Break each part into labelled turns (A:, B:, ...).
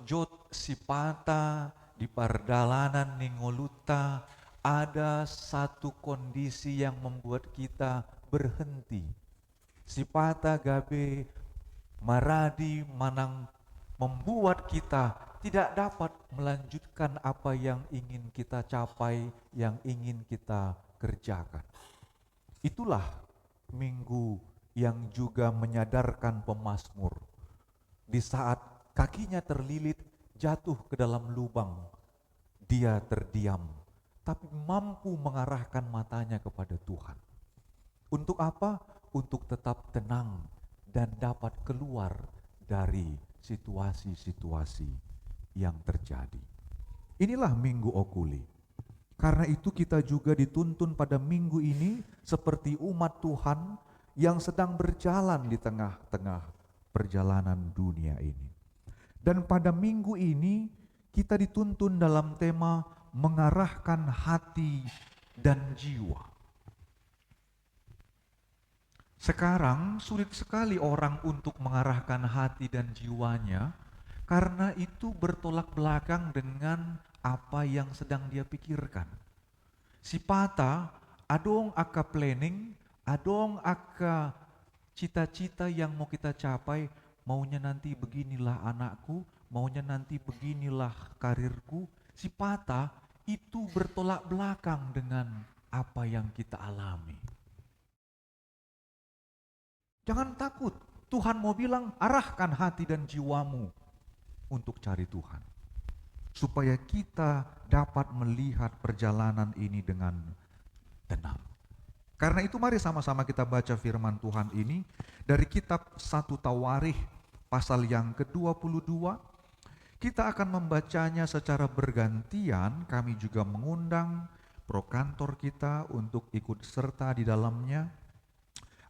A: jot sipata di pardalanan ningoluta ada satu kondisi yang membuat kita berhenti. Sipata gabe maradi manang membuat kita tidak dapat melanjutkan apa yang ingin kita capai, yang ingin kita kerjakan. Itulah minggu yang juga menyadarkan pemazmur. Di saat kakinya terlilit jatuh ke dalam lubang, dia terdiam, tapi mampu mengarahkan matanya kepada Tuhan. Untuk apa? Untuk tetap tenang dan dapat keluar dari situasi-situasi yang terjadi. Inilah Minggu Okuli. Karena itu kita juga dituntun pada minggu ini seperti umat Tuhan yang sedang berjalan di tengah-tengah perjalanan dunia ini. Dan pada minggu ini kita dituntun dalam tema mengarahkan hati dan jiwa. Sekarang sulit sekali orang untuk mengarahkan hati dan jiwanya karena itu bertolak belakang dengan apa yang sedang dia pikirkan. Si Pata adong aka planning, adong aka cita-cita yang mau kita capai, maunya nanti beginilah anakku, maunya nanti beginilah karirku. Si Pata itu bertolak belakang dengan apa yang kita alami. Jangan takut, Tuhan mau bilang arahkan hati dan jiwamu untuk cari Tuhan. Supaya kita dapat melihat perjalanan ini dengan tenang. Karena itu mari sama-sama kita baca firman Tuhan ini dari kitab 1 Tawarikh pasal yang ke-22. Kita akan membacanya secara bergantian, kami juga mengundang prokantor kita untuk ikut serta di dalamnya.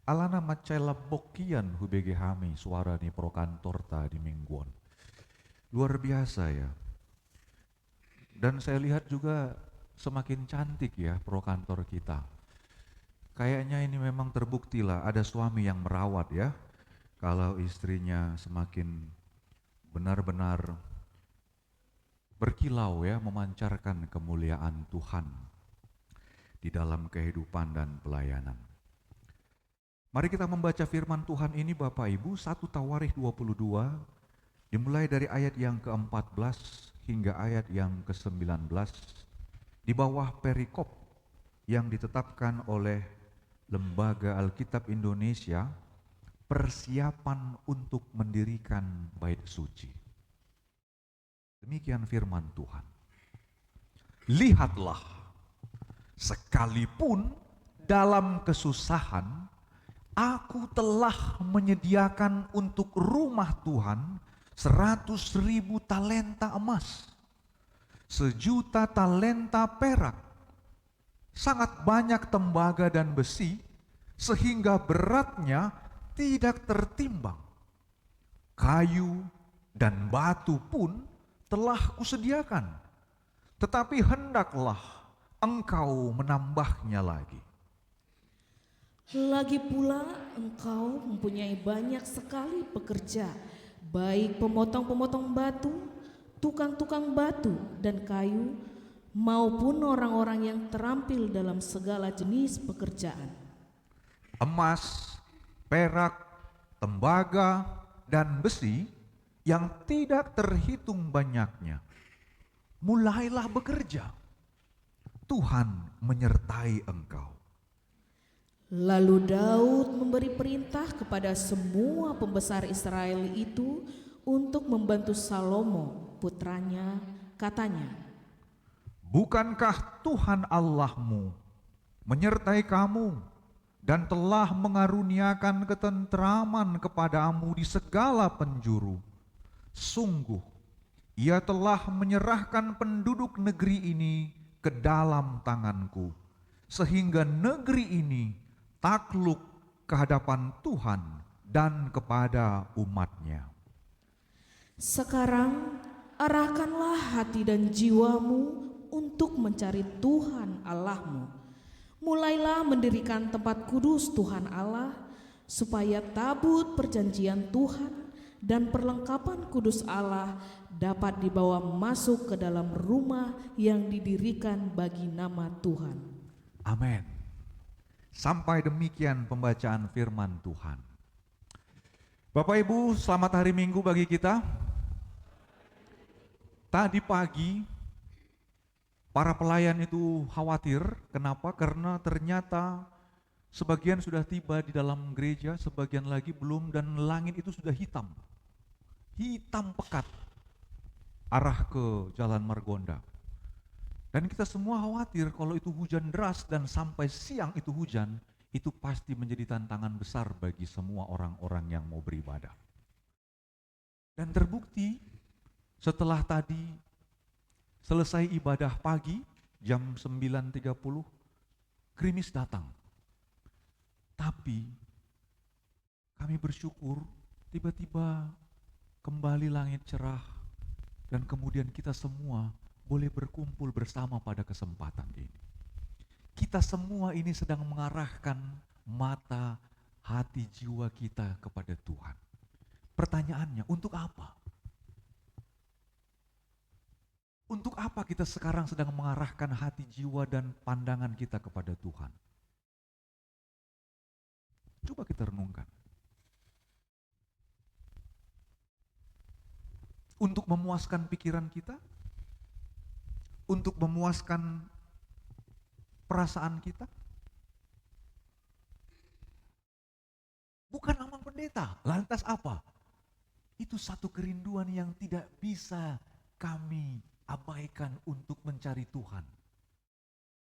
A: Alana macela bokian hubege hami suara ni prokantor ta di mingguan. Luar biasa ya. Dan saya lihat juga semakin cantik ya prokantor kita. Kayaknya ini memang terbukti lah ada suami yang merawat ya. Kalau istrinya semakin benar-benar berkilau ya, memancarkan kemuliaan Tuhan di dalam kehidupan dan pelayanan. Mari kita membaca firman Tuhan ini Bapak Ibu, 1 Tawarikh 22, dimulai dari ayat yang ke-14 hingga ayat yang ke-19, di bawah perikop yang ditetapkan oleh Lembaga Alkitab Indonesia, persiapan untuk mendirikan bait suci. Demikian firman Tuhan. Lihatlah, sekalipun dalam kesusahan, aku telah menyediakan untuk rumah Tuhan 100.000 talenta emas, 1.000.000 talenta perak, sangat banyak tembaga dan besi, sehingga beratnya tidak tertimbang. Kayu dan batu pun telah kusediakan, tetapi hendaklah engkau menambahnya lagi.
B: Lagi pula engkau mempunyai banyak sekali pekerja, baik pemotong-pemotong batu, tukang-tukang batu dan kayu, maupun orang-orang yang terampil dalam segala jenis pekerjaan.
A: Emas, perak, tembaga, dan besi yang tidak terhitung banyaknya. Mulailah bekerja. Tuhan menyertai engkau.
B: Lalu Daud memberi perintah kepada semua pembesar Israel itu untuk membantu Salomo putranya, katanya,
A: bukankah Tuhan Allahmu menyertai kamu dan telah mengaruniakan ketentraman kepadamu di segala penjuru? Sungguh, Ia telah menyerahkan penduduk negeri ini ke dalam tanganku, sehingga negeri ini takluk ke hadapan Tuhan dan kepada umat-Nya.
B: sekarang arahkanlah hati dan jiwamu untuk mencari Tuhan Allahmu. Mulailah mendirikan tempat kudus Tuhan Allah, supaya tabut perjanjian Tuhan dan perlengkapan kudus Allah dapat dibawa masuk ke dalam rumah yang didirikan bagi nama Tuhan.
A: Amin. Sampai demikian pembacaan firman Tuhan. Bapak Ibu, selamat hari Minggu bagi kita. Tadi pagi para pelayan itu khawatir. Kenapa? Karena ternyata sebagian sudah tiba di dalam gereja, sebagian lagi belum, dan langit itu sudah hitam. Hitam pekat arah ke Jalan Margonda. Dan kita semua khawatir kalau itu hujan deras dan sampai siang itu hujan, itu pasti menjadi tantangan besar bagi semua orang-orang yang mau beribadah. Dan terbukti setelah tadi selesai ibadah pagi jam 9.30, gerimis datang. Tapi kami bersyukur tiba-tiba kembali langit cerah dan kemudian kita semua boleh berkumpul bersama pada kesempatan ini. Kita semua ini sedang mengarahkan mata, hati, jiwa kita kepada Tuhan. Pertanyaannya, untuk apa? Untuk apa kita sekarang sedang mengarahkan hati, jiwa, dan pandangan kita kepada Tuhan? Coba kita renungkan. Untuk memuaskan pikiran kita? Untuk memuaskan perasaan kita? Bukan amal pendeta. Lantas apa? Itu satu kerinduan yang tidak bisa kami abaikan untuk mencari Tuhan.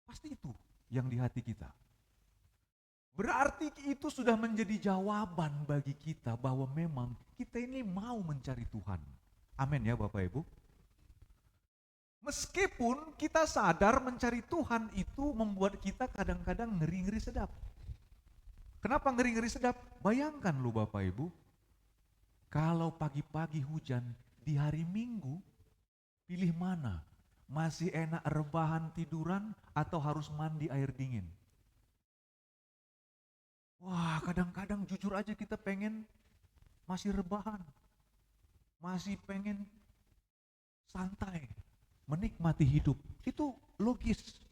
A: Pasti itu yang di hati kita. Berarti itu sudah menjadi jawaban bagi kita bahwa memang kita ini mau mencari Tuhan. Amin ya Bapak Ibu. Meskipun kita sadar mencari Tuhan itu membuat kita kadang-kadang ngeri-ngeri sedap. Kenapa ngeri-ngeri sedap? Bayangkan lu Bapak Ibu, kalau pagi-pagi hujan di hari Minggu, pilih mana? Masih enak rebahan tiduran atau harus mandi air dingin? Wah, kadang-kadang jujur aja kita pengen masih rebahan. Masih pengen santai, menikmati hidup. Itu logis.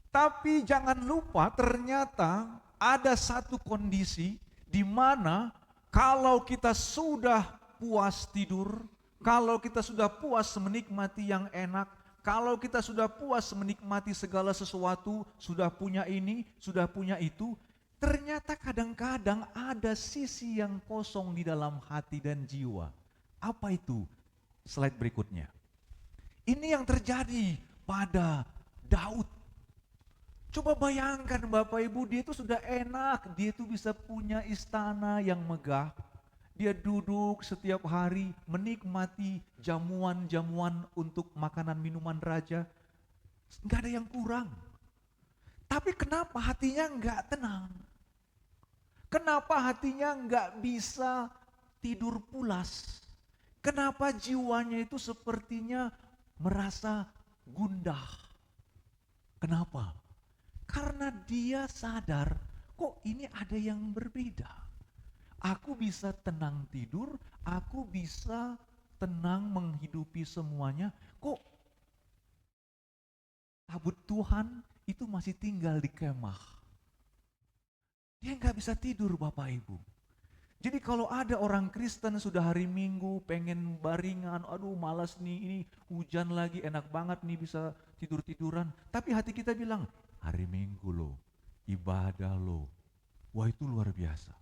A: Tapi jangan lupa ternyata ada satu kondisi di mana kalau kita sudah puas tidur, kalau kita sudah puas menikmati yang enak, kalau kita sudah puas menikmati segala sesuatu, sudah punya ini, sudah punya itu, ternyata kadang-kadang ada sisi yang kosong di dalam hati dan jiwa. Apa itu? Slide berikutnya. Ini yang terjadi pada Daud. Coba bayangkan Bapak Ibu, dia itu sudah enak, dia itu bisa punya istana yang megah. Dia duduk setiap hari menikmati jamuan-jamuan untuk makanan minuman raja. Enggak ada yang kurang. Tapi kenapa hatinya enggak tenang? Kenapa hatinya enggak bisa tidur pulas? Kenapa jiwanya itu sepertinya merasa gundah? Kenapa? Karena dia sadar, kok ini ada yang berbeda. Aku bisa tenang tidur, aku bisa tenang menghidupi semuanya. Kok tabut Tuhan itu masih tinggal di kemah? Dia nggak bisa tidur Bapak Ibu. Jadi kalau ada orang Kristen sudah hari Minggu pengen baringan, aduh malas nih, ini hujan lagi, enak banget nih bisa tidur-tiduran. Tapi hati kita bilang, hari Minggu loh, ibadah loh. Wah itu luar biasa.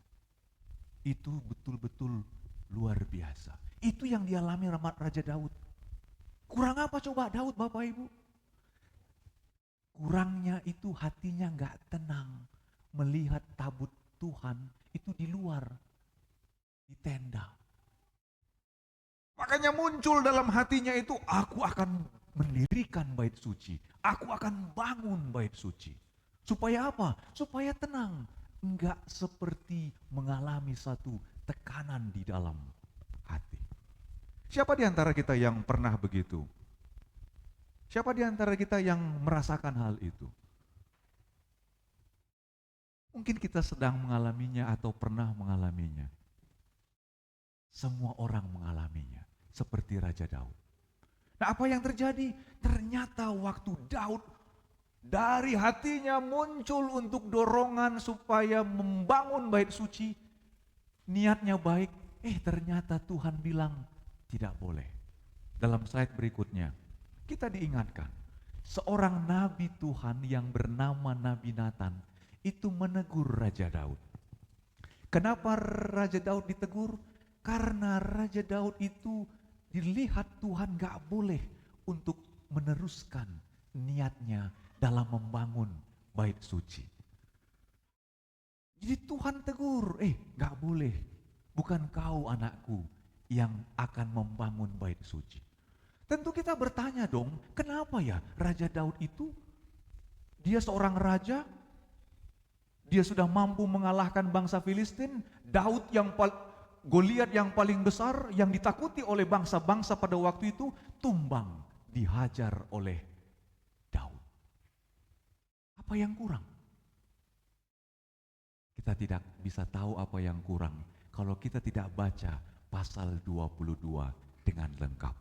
A: Itu betul-betul luar biasa. Itu yang dialami Raja Daud. Kurang apa coba Daud Bapak Ibu? Kurangnya itu hatinya gak tenang melihat tabut Tuhan itu di luar, di tenda. Makanya muncul dalam hatinya itu, aku akan mendirikan bait suci. Aku akan bangun bait suci. Supaya apa? Supaya tenang. Enggak seperti mengalami satu tekanan di dalam hati. Siapa di antara kita yang pernah begitu? Siapa di antara kita yang merasakan hal itu? Mungkin kita sedang mengalaminya atau pernah mengalaminya. Semua orang mengalaminya, seperti Raja Daud. Nah, apa yang terjadi? Ternyata waktu Daud dari hatinya muncul untuk dorongan supaya membangun bait suci, niatnya baik, ternyata Tuhan bilang tidak boleh. Dalam slide berikutnya, kita diingatkan, seorang nabi Tuhan yang bernama Nabi Nathan itu menegur Raja Daud. Kenapa Raja Daud ditegur? Karena Raja Daud itu dilihat Tuhan gak boleh untuk meneruskan niatnya dalam membangun bait suci. Jadi Tuhan tegur, gak boleh, bukan kau anakku yang akan membangun bait suci. Tentu kita bertanya dong, kenapa ya Raja Daud itu, dia seorang raja, dia sudah mampu mengalahkan bangsa Filistin, Daud Goliat yang paling besar, yang ditakuti oleh bangsa-bangsa pada waktu itu, tumbang, dihajar oleh Daud. Apa yang kurang? Kita tidak bisa tahu apa yang kurang kalau kita tidak baca pasal 22 dengan lengkap.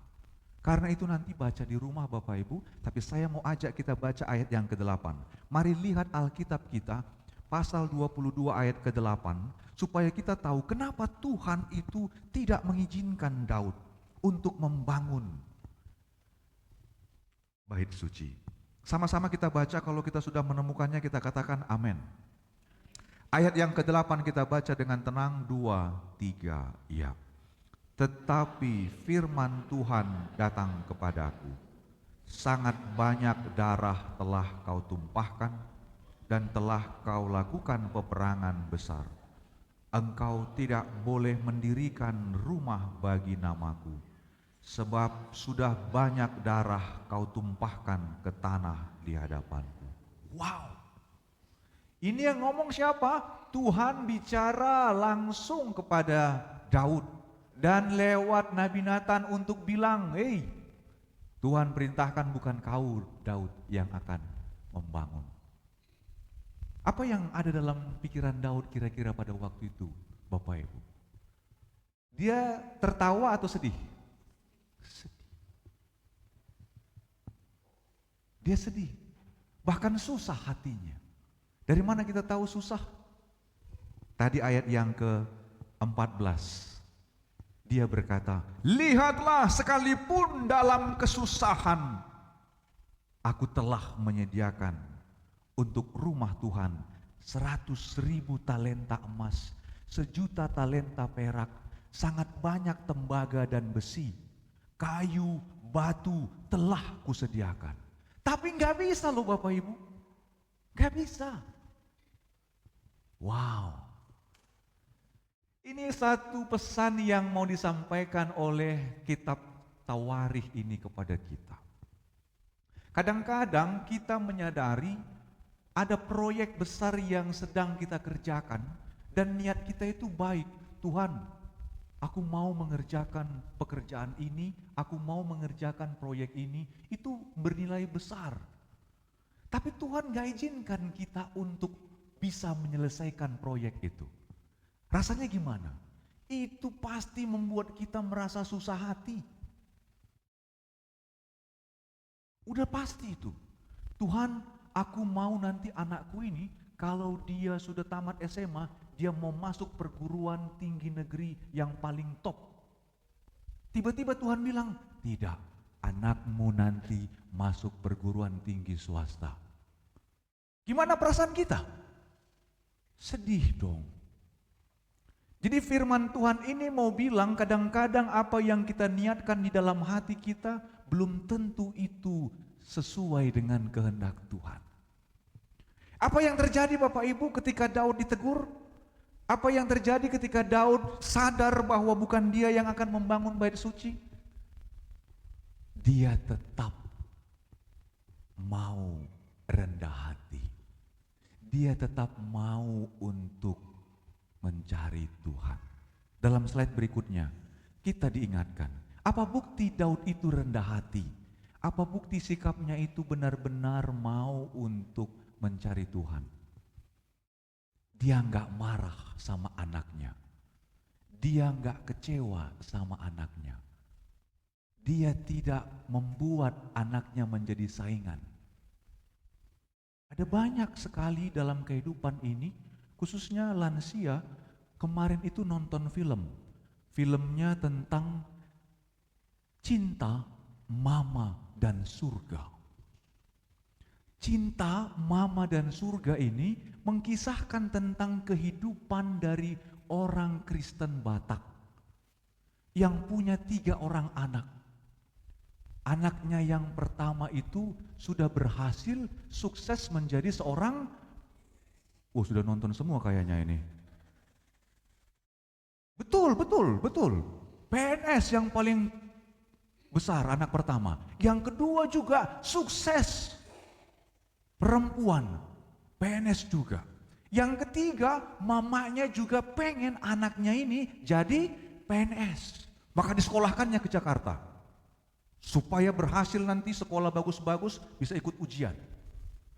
A: Karena itu nanti baca di rumah Bapak Ibu, tapi saya mau ajak kita baca ayat yang ke-8. Mari lihat Alkitab kita, pasal 22 ayat ke-8, supaya kita tahu kenapa Tuhan itu tidak mengizinkan Daud untuk membangun bait suci. Sama-sama kita baca, kalau kita sudah menemukannya kita katakan amin. Ayat yang ke-8 kita baca dengan tenang, 2, 3, ya. Tetapi firman Tuhan datang kepadaku, sangat banyak darah telah kau tumpahkan dan telah kau lakukan peperangan besar. Engkau tidak boleh mendirikan rumah bagi namaku, sebab sudah banyak darah kau tumpahkan ke tanah di hadapanku. Wow! Ini yang ngomong siapa? Tuhan bicara langsung kepada Daud dan lewat Nabi Nathan untuk bilang, Tuhan perintahkan bukan kau Daud yang akan membangun. Apa yang ada dalam pikiran Daud kira-kira pada waktu itu, Bapak Ibu? Dia tertawa atau sedih? Sedih. Dia sedih, bahkan susah hatinya. Dari mana kita tahu susah? Tadi ayat yang ke-14. Dia berkata, lihatlah sekalipun dalam kesusahan, aku telah menyediakan untuk rumah Tuhan 100.000 talenta emas, 1.000.000 talenta perak, sangat banyak tembaga dan besi, kayu, batu telah kusediakan. Tapi nggak bisa loh Bapak Ibu, nggak bisa. Wow, ini satu pesan yang mau disampaikan oleh kitab Tawarikh ini kepada kita. Kadang-kadang kita menyadari ada proyek besar yang sedang kita kerjakan dan niat kita itu baik. Tuhan, aku mau mengerjakan pekerjaan ini, aku mau mengerjakan proyek ini, itu bernilai besar. Tapi Tuhan gak izinkan kita untuk bisa menyelesaikan proyek itu. Rasanya gimana? Itu pasti membuat kita merasa susah hati. Udah pasti itu. Tuhan, aku mau nanti anakku ini kalau dia sudah tamat SMA, dia mau masuk perguruan tinggi negeri yang paling top. Tiba-tiba Tuhan bilang, tidak, anakmu nanti masuk perguruan tinggi swasta. Gimana perasaan kita? Sedih dong. Jadi firman Tuhan ini mau bilang kadang-kadang apa yang kita niatkan di dalam hati kita belum tentu itu sesuai dengan kehendak Tuhan. Apa yang terjadi Bapak Ibu ketika Daud ditegur? Apa yang terjadi ketika Daud sadar bahwa bukan dia yang akan membangun bait suci? Dia tetap mau rendah hati. Dia tetap mau untuk mencari Tuhan. Dalam slide berikutnya, kita diingatkan, apa bukti Daud itu rendah hati? Apa bukti sikapnya itu benar-benar mau untuk mencari Tuhan? Dia enggak marah sama anaknya. dia nggak kecewa sama anaknya. Dia tidak membuat anaknya menjadi saingan. Ada banyak sekali dalam kehidupan ini, khususnya lansia, kemarin itu nonton film. Filmnya tentang cinta, mama, dan surga. Cinta, mama, dan surga ini mengkisahkan tentang kehidupan dari orang Kristen Batak yang punya 3 orang anak. Anaknya yang pertama itu sudah berhasil sukses menjadi seorang, sudah nonton semua kayaknya ini. Betul. PNS yang paling besar, anak pertama. Yang kedua juga sukses, perempuan, PNS juga. Yang ketiga, mamanya juga pengen anaknya ini jadi PNS. Maka disekolahkannya ke Jakarta. Supaya berhasil nanti sekolah bagus-bagus bisa ikut ujian.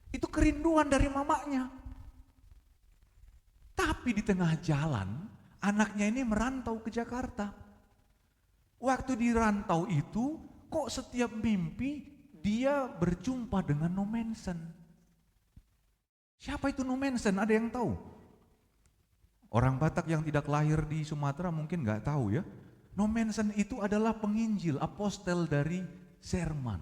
A: Itu kerinduan dari mamanya. Tapi di tengah jalan, anaknya ini merantau ke Jakarta. Waktu di rantau itu, kok setiap mimpi dia berjumpa dengan Nommensen. Siapa itu Nommensen? Ada yang tahu? Orang Batak yang tidak lahir di Sumatera mungkin nggak tahu ya. Nommensen itu adalah penginjil, apostel dari Jerman.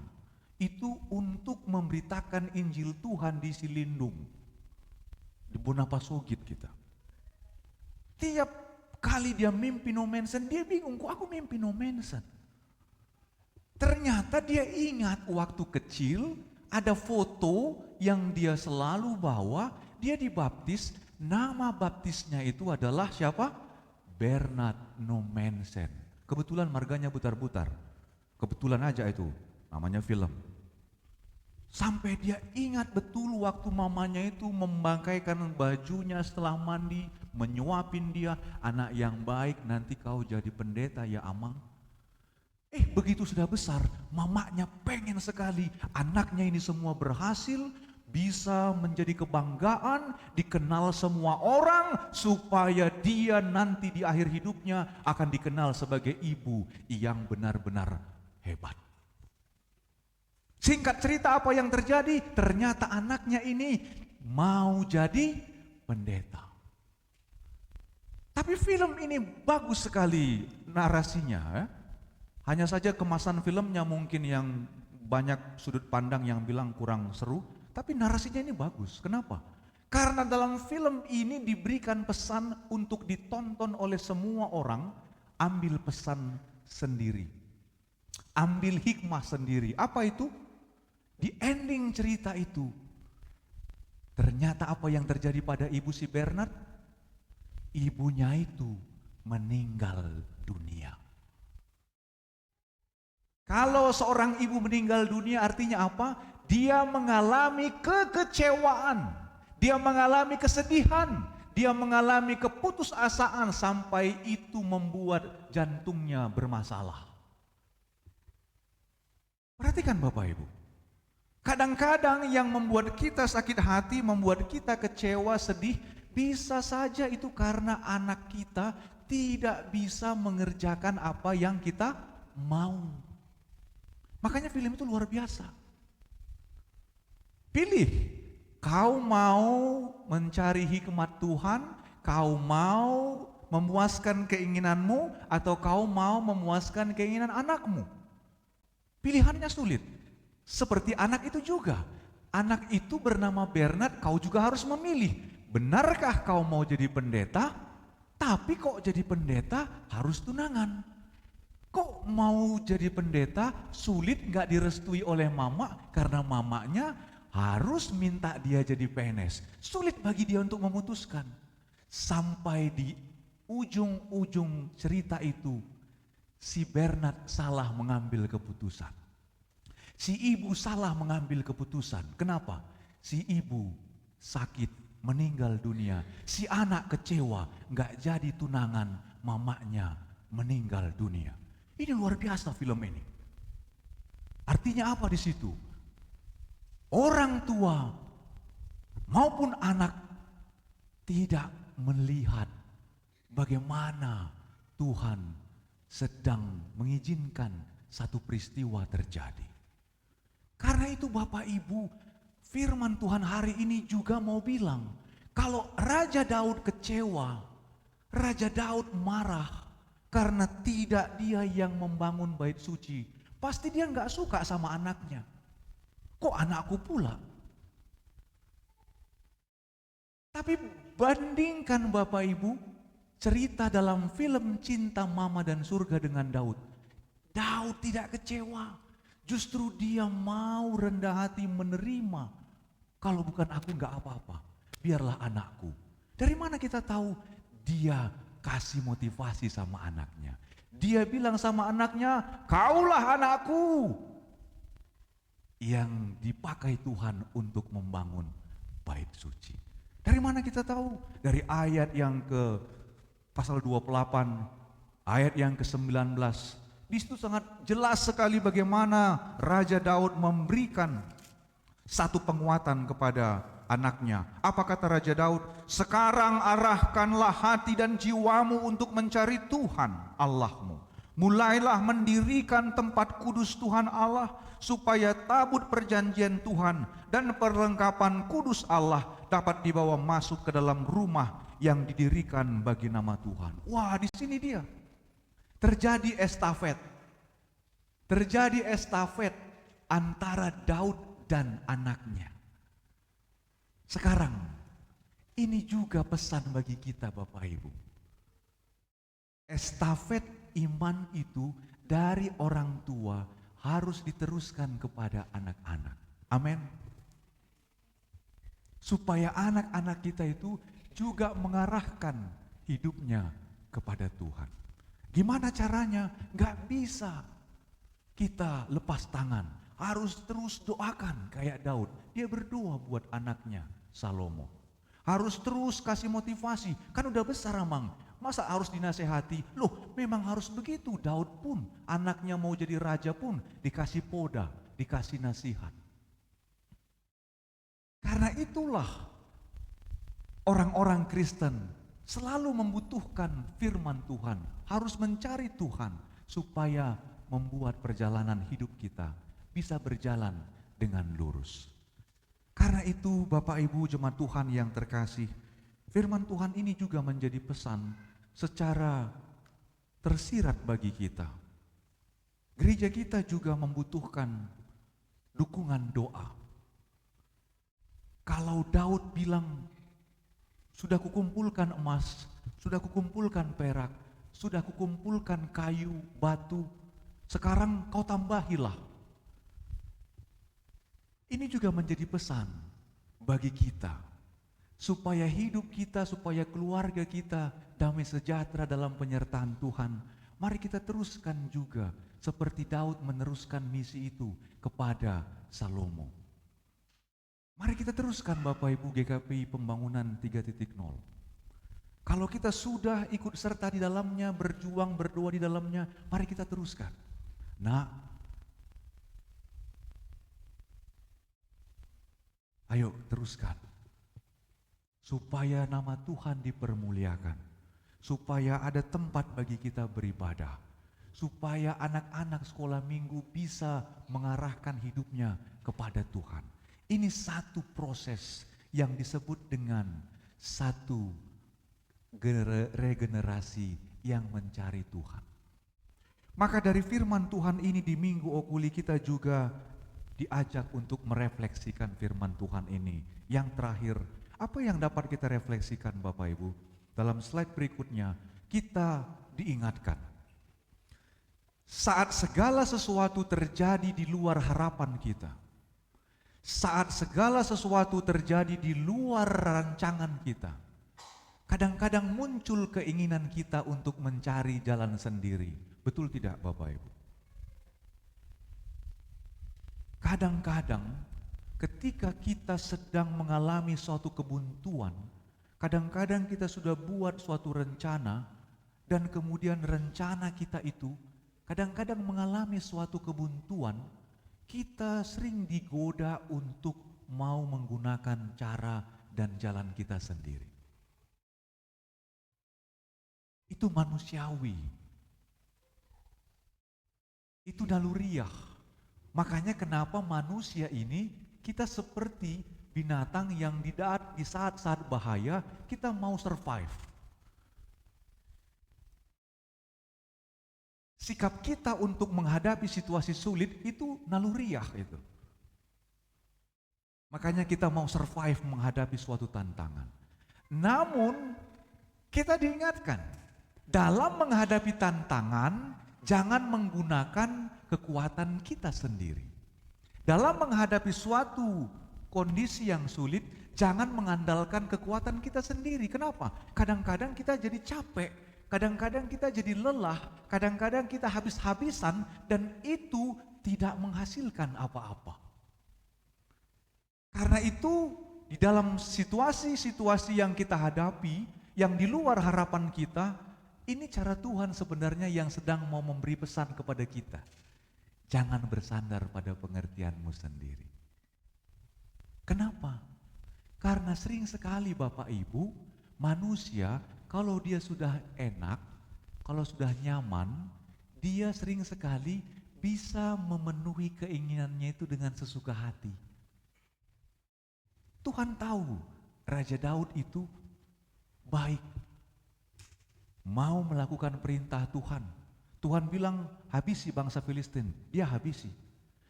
A: Itu untuk memberitakan Injil Tuhan di Silindung, di Bonapasogit kita. Tiap kali dia mimpi Nommensen, dia bingung, kok aku mimpi Nommensen? Ternyata dia ingat waktu kecil ada foto yang dia selalu bawa, dia dibaptis, nama baptisnya itu adalah siapa? Bernard Nommensen. Kebetulan marganya butar-butar. Kebetulan aja itu, namanya film. Sampai dia ingat betul waktu mamanya itu membangkaikan bajunya setelah mandi, menyuapin dia, anak yang baik nanti kau jadi pendeta ya Amang. Begitu sudah besar, mamanya pengen sekali anaknya ini semua berhasil, bisa menjadi kebanggaan, dikenal semua orang, supaya dia nanti di akhir hidupnya akan dikenal sebagai ibu yang benar-benar hebat. Singkat cerita apa yang terjadi? Ternyata anaknya ini mau jadi pendeta. Tapi film ini bagus sekali narasinya ya. Hanya saja kemasan filmnya mungkin yang banyak sudut pandang yang bilang kurang seru. Tapi narasinya ini bagus. Kenapa? Karena dalam film ini diberikan pesan untuk ditonton oleh semua orang, ambil pesan sendiri. Ambil hikmah sendiri. Apa itu? Di ending cerita itu, ternyata apa yang terjadi pada ibu si Bernard? Ibunya itu meninggal dunia. Kalau seorang ibu meninggal dunia artinya apa? Dia mengalami kekecewaan, dia mengalami kesedihan, dia mengalami keputusasaan sampai itu membuat jantungnya bermasalah. Perhatikan Bapak Ibu, kadang-kadang yang membuat kita sakit hati, membuat kita kecewa, sedih, bisa saja itu karena anak kita tidak bisa mengerjakan apa yang kita mau. Makanya film itu luar biasa. Pilih, kau mau mencari hikmat Tuhan, kau mau memuaskan keinginanmu, atau kau mau memuaskan keinginan anakmu. Pilihannya sulit. Seperti anak itu juga. Anak itu bernama Bernard, kau juga harus memilih. Benarkah kau mau jadi pendeta? Tapi kok jadi pendeta harus tunangan. Kok mau jadi pendeta sulit gak direstui oleh mama karena mamanya harus minta dia jadi PNS. Sulit bagi dia untuk memutuskan. Sampai di ujung-ujung cerita itu, si Bernard salah mengambil keputusan. Si ibu salah mengambil keputusan. Kenapa? Si ibu sakit, meninggal dunia. Si anak kecewa, gak jadi tunangan, mamanya meninggal dunia. Ini luar biasa film ini. Artinya apa di situ? Orang tua maupun anak tidak melihat bagaimana Tuhan sedang mengizinkan satu peristiwa terjadi. Karena itu Bapak Ibu, firman Tuhan hari ini juga mau bilang, kalau Raja Daud kecewa, Raja Daud marah karena tidak dia yang membangun bait suci, pasti dia nggak suka sama anaknya. Kok anakku pula? Tapi bandingkan Bapak Ibu, cerita dalam film Cinta Mama dan Surga dengan Daud. Daud tidak kecewa, justru dia mau rendah hati menerima. Kalau bukan aku nggak apa-apa, biarlah anakku. Dari mana kita tahu? Dia kasih motivasi sama anaknya. Dia bilang sama anaknya, kaulah anakku. Yang dipakai Tuhan untuk membangun bait suci. Dari mana kita tahu? Dari ayat yang ke pasal 28, ayat yang ke-19. Di situ sangat jelas sekali bagaimana Raja Daud memberikan satu penguatan kepada anaknya. Apa kata Raja Daud? Sekarang arahkanlah hati dan jiwamu untuk mencari Tuhan Allahmu. Mulailah mendirikan tempat kudus Tuhan Allah, supaya tabut perjanjian Tuhan dan perlengkapan kudus Allah dapat dibawa masuk ke dalam rumah yang didirikan bagi nama Tuhan. Wah, di sini dia. Terjadi estafet. Terjadi estafet antara Daud dan anaknya. Sekarang, ini juga pesan bagi kita Bapak Ibu. Estafet iman itu dari orang tua harus diteruskan kepada anak-anak. Amin. Supaya anak-anak kita itu juga mengarahkan hidupnya kepada Tuhan. Gimana caranya? Gak bisa kita lepas tangan. Harus terus doakan kayak Daud. Dia berdoa buat anaknya Salomo. Harus terus kasih motivasi. Kan udah besar Amang. Masa harus dinasehati? Loh, memang harus begitu. Daud pun, anaknya mau jadi raja pun dikasih poda, dikasih nasihat. Karena itulah orang-orang Kristen selalu membutuhkan firman Tuhan, harus mencari Tuhan supaya membuat perjalanan hidup kita bisa berjalan dengan lurus. Karena itu Bapak Ibu jemaat Tuhan yang terkasih, firman Tuhan ini juga menjadi pesan secara tersirat bagi kita. Gereja kita juga membutuhkan dukungan doa. Kalau Daud bilang, sudah kukumpulkan emas, sudah kukumpulkan perak, sudah kukumpulkan kayu, batu, sekarang kau tambahilah. Ini juga menjadi pesan bagi kita, supaya hidup kita, supaya keluarga kita damai sejahtera dalam penyertaan Tuhan. Mari kita teruskan juga seperti Daud meneruskan misi itu kepada Salomo. Mari kita teruskan Bapak Ibu GKPI Pembangunan 3.0. Kalau kita sudah ikut serta di dalamnya, berjuang, berdoa di dalamnya, mari kita teruskan. Nah, ayo teruskan. Supaya nama Tuhan dipermuliakan. Supaya ada tempat bagi kita beribadah. Supaya anak-anak sekolah minggu bisa mengarahkan hidupnya kepada Tuhan. Ini satu proses yang disebut dengan satu regenerasi yang mencari Tuhan. Maka dari firman Tuhan ini di Minggu Okuli kita juga diajak untuk merefleksikan firman Tuhan ini. Yang terakhir, apa yang dapat kita refleksikan Bapak Ibu? Dalam slide berikutnya, kita diingatkan. Saat segala sesuatu terjadi di luar harapan kita, saat segala sesuatu terjadi di luar rancangan kita, kadang-kadang muncul keinginan kita untuk mencari jalan sendiri. Betul tidak Bapak Ibu? Kadang-kadang ketika kita sedang mengalami suatu kebuntuan, kadang-kadang kita sudah buat suatu rencana dan kemudian rencana kita itu kadang-kadang mengalami suatu kebuntuan, kita sering digoda untuk mau menggunakan cara dan jalan kita sendiri. Itu manusiawi. Itu naluriah. Makanya kenapa manusia ini kita seperti binatang yang di saat-saat bahaya kita mau survive. Sikap kita untuk menghadapi situasi sulit itu naluriah itu. Makanya kita mau survive menghadapi suatu tantangan. Namun kita diingatkan, dalam menghadapi tantangan jangan menggunakan kekuatan kita sendiri. Dalam menghadapi suatu kondisi yang sulit, jangan mengandalkan kekuatan kita sendiri. Kenapa? Kadang-kadang kita jadi capek, kadang-kadang kita jadi lelah, kadang-kadang kita habis-habisan, dan itu tidak menghasilkan apa-apa. Karena itu, di dalam situasi-situasi yang kita hadapi, yang di luar harapan kita, ini cara Tuhan sebenarnya yang sedang mau memberi pesan kepada kita. Jangan bersandar pada pengertianmu sendiri. Kenapa? Karena sering sekali Bapak Ibu, manusia kalau dia sudah enak, kalau sudah nyaman, dia sering sekali bisa memenuhi keinginannya itu dengan sesuka hati. Tuhan tahu Raja Daud itu baik, mau melakukan perintah Tuhan. Tuhan bilang habisi bangsa Filistin, dia habisi.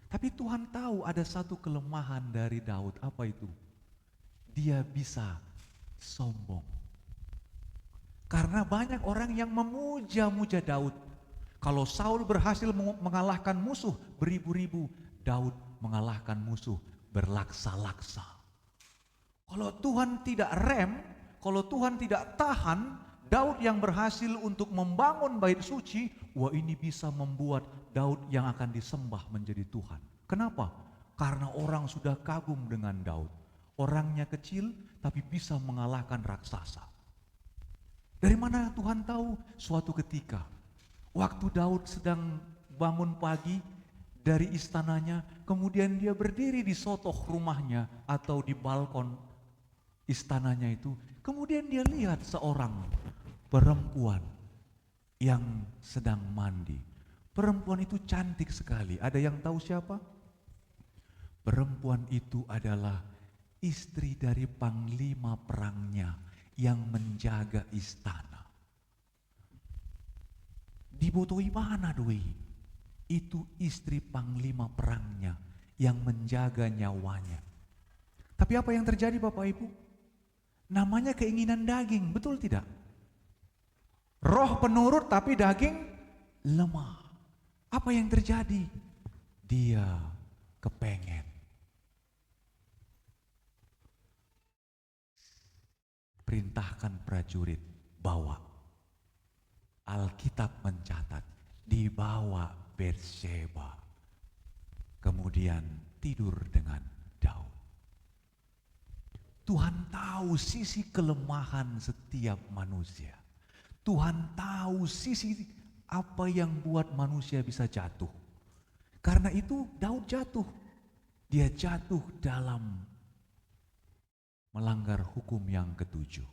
A: Tapi Tuhan tahu ada satu kelemahan dari Daud, apa itu? Dia bisa sombong. Karena banyak orang yang memuja-muja Daud. Kalau Saul berhasil mengalahkan musuh beribu-ribu, Daud mengalahkan musuh berlaksa-laksa. Kalau Tuhan tidak rem, kalau Tuhan tidak tahan, Daud yang berhasil untuk membangun bait suci, wah ini bisa membuat Daud yang akan disembah menjadi Tuhan. Kenapa? Karena orang sudah kagum dengan Daud. Orangnya kecil tapi bisa mengalahkan raksasa. Dari mana Tuhan tahu? Suatu ketika, waktu Daud sedang bangun pagi dari istananya, kemudian dia berdiri di sotoh rumahnya atau di balkon istananya itu, kemudian dia lihat seorang perempuan yang sedang mandi. Perempuan itu cantik sekali. Ada yang tahu siapa? Perempuan itu adalah istri dari panglima perangnya yang menjaga istana. Dibotohi mana doi? Itu istri panglima perangnya yang menjaga nyawanya. Tapi apa yang terjadi Bapak Ibu? Namanya keinginan daging, betul tidak? Roh penurut tapi daging lemah. Apa yang terjadi? Dia kepengen. Perintahkan prajurit, bawa. Alkitab mencatat, dibawa Berseba. Kemudian tidur dengan Daud. Tuhan tahu sisi kelemahan setiap manusia. Tuhan tahu sisi apa yang buat manusia bisa jatuh. Karena itu Daud jatuh. Dia jatuh dalam melanggar hukum yang ketujuh.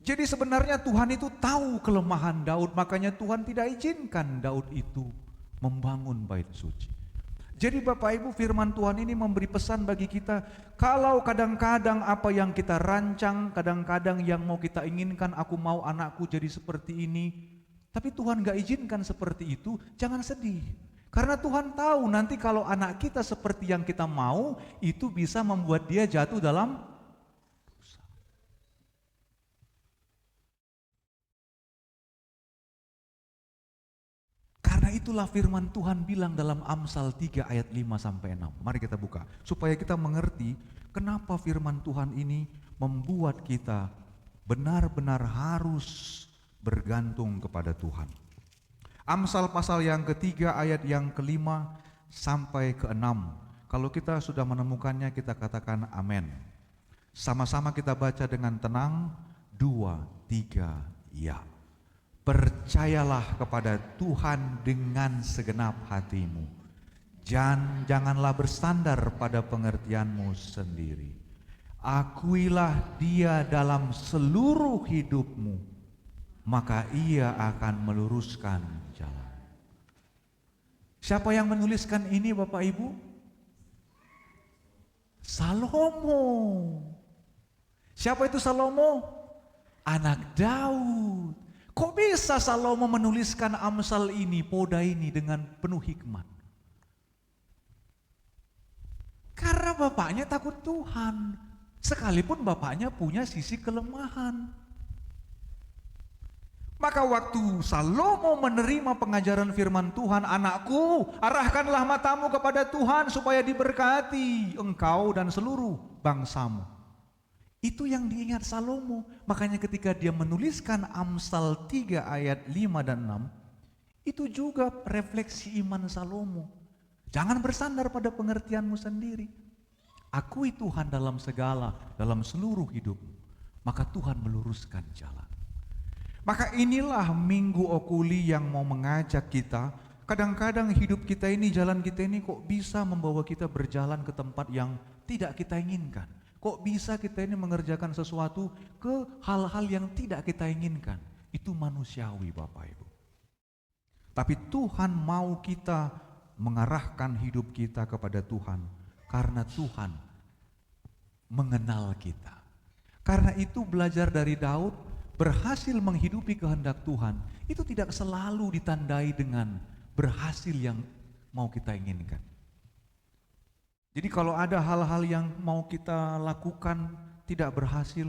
A: Jadi sebenarnya Tuhan itu tahu kelemahan Daud, makanya Tuhan tidak izinkan Daud itu membangun bait suci. Jadi Bapak Ibu, firman Tuhan ini memberi pesan bagi kita, kalau kadang-kadang apa yang kita rancang, kadang-kadang yang mau kita inginkan, aku mau anakku jadi seperti ini, tapi Tuhan gak izinkan seperti itu, jangan sedih. Karena Tuhan tahu nanti kalau anak kita seperti yang kita mau, itu bisa membuat dia jatuh dalam dosa. Karena itulah firman Tuhan bilang dalam Amsal 3 ayat 5-6. Mari kita buka, supaya kita mengerti kenapa firman Tuhan ini membuat kita benar-benar harus bergantung kepada Tuhan. Amsal pasal yang ketiga ayat yang kelima sampai keenam. Kalau kita sudah menemukannya kita katakan amin. Sama-sama kita baca dengan tenang, 2, 3, ya. Percayalah kepada Tuhan dengan segenap hatimu. Janganlah bersandar pada pengertianmu sendiri. Akuilah Dia dalam seluruh hidupmu, maka ia akan meluruskan jalan. Siapa yang menuliskan ini Bapak Ibu? Salomo. Siapa itu Salomo? Anak Daud. Kok bisa Salomo menuliskan Amsal ini, Poda ini dengan penuh hikmat? Karena bapaknya takut Tuhan, sekalipun bapaknya punya sisi kelemahan. Maka waktu Salomo menerima pengajaran firman Tuhan, anakku, arahkanlah matamu kepada Tuhan supaya diberkati engkau dan seluruh bangsamu. Itu yang diingat Salomo. Makanya ketika dia menuliskan Amsal 3 ayat 5 dan 6, itu juga refleksi iman Salomo. Jangan bersandar pada pengertianmu sendiri. Akui Tuhan dalam segala, dalam seluruh hidupmu. Maka Tuhan meluruskan jalan. Maka inilah Minggu Okuli yang mau mengajak kita. Kadang-kadang hidup kita ini, jalan kita ini kok bisa membawa kita berjalan ke tempat yang tidak kita inginkan. Kok bisa kita ini mengerjakan sesuatu ke hal-hal yang tidak kita inginkan. Itu manusiawi Bapak Ibu. Tapi Tuhan mau kita mengarahkan hidup kita kepada Tuhan. Karena Tuhan mengenal kita. Karena itu belajar dari Daud, berhasil menghidupi kehendak Tuhan, itu tidak selalu ditandai dengan berhasil yang mau kita inginkan. Jadi kalau ada hal-hal yang mau kita lakukan tidak berhasil,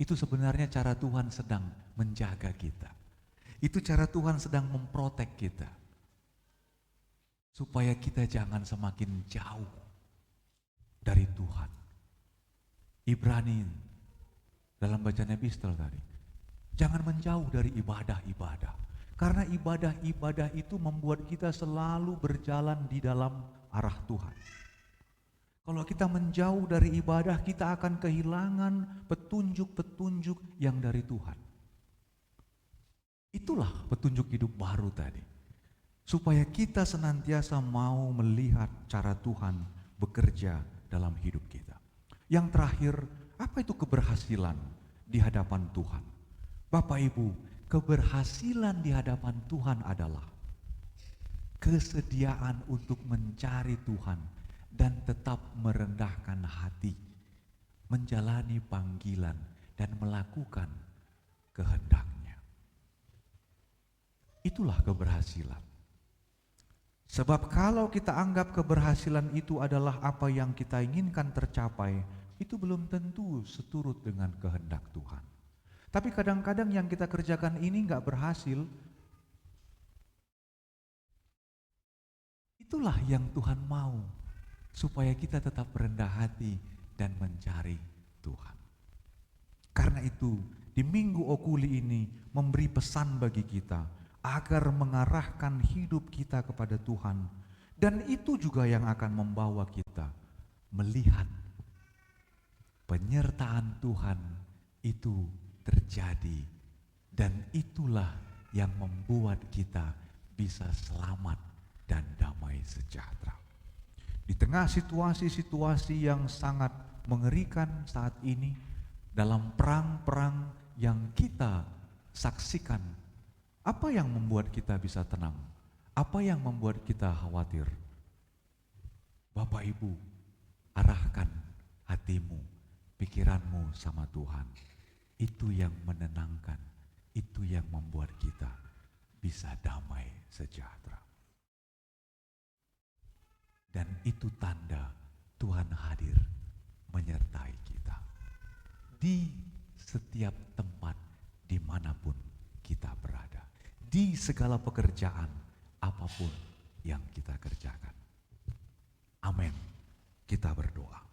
A: itu sebenarnya cara Tuhan sedang menjaga kita. Itu cara Tuhan sedang memprotek kita. Supaya kita jangan semakin jauh dari Tuhan. Ibrani dalam bacaan epistel tadi, jangan menjauh dari ibadah-ibadah. Karena ibadah-ibadah itu membuat kita selalu berjalan di dalam arah Tuhan. Kalau kita menjauh dari ibadah, kita akan kehilangan petunjuk-petunjuk yang dari Tuhan. Itulah petunjuk hidup baru tadi. Supaya kita senantiasa mau melihat cara Tuhan bekerja dalam hidup kita. Yang terakhir, apa itu keberhasilan di hadapan Tuhan? Bapak Ibu, keberhasilan di hadapan Tuhan adalah kesediaan untuk mencari Tuhan dan tetap merendahkan hati, menjalani panggilan dan melakukan kehendaknya. Itulah keberhasilan. Sebab kalau kita anggap keberhasilan itu adalah apa yang kita inginkan tercapai, itu belum tentu seturut dengan kehendak Tuhan. Tapi kadang-kadang yang kita kerjakan ini nggak berhasil. Itulah yang Tuhan mau, supaya kita tetap rendah hati dan mencari Tuhan. Karena itu, di Minggu Okuli ini memberi pesan bagi kita agar mengarahkan hidup kita kepada Tuhan. Dan itu juga yang akan membawa kita melihat penyertaan Tuhan itu terjadi. Dan itulah yang membuat kita bisa selamat dan damai sejahtera. Di tengah situasi-situasi yang sangat mengerikan saat ini, dalam perang-perang yang kita saksikan, apa yang membuat kita bisa tenang? Apa yang membuat kita khawatir? Bapak Ibu, arahkan hatimu, pikiranmu sama Tuhan. Itu yang menenangkan, itu yang membuat kita bisa damai sejahtera. Dan itu tanda Tuhan hadir menyertai kita di setiap tempat dimanapun kita berada, di segala pekerjaan apapun yang kita kerjakan. Amin. Kita berdoa.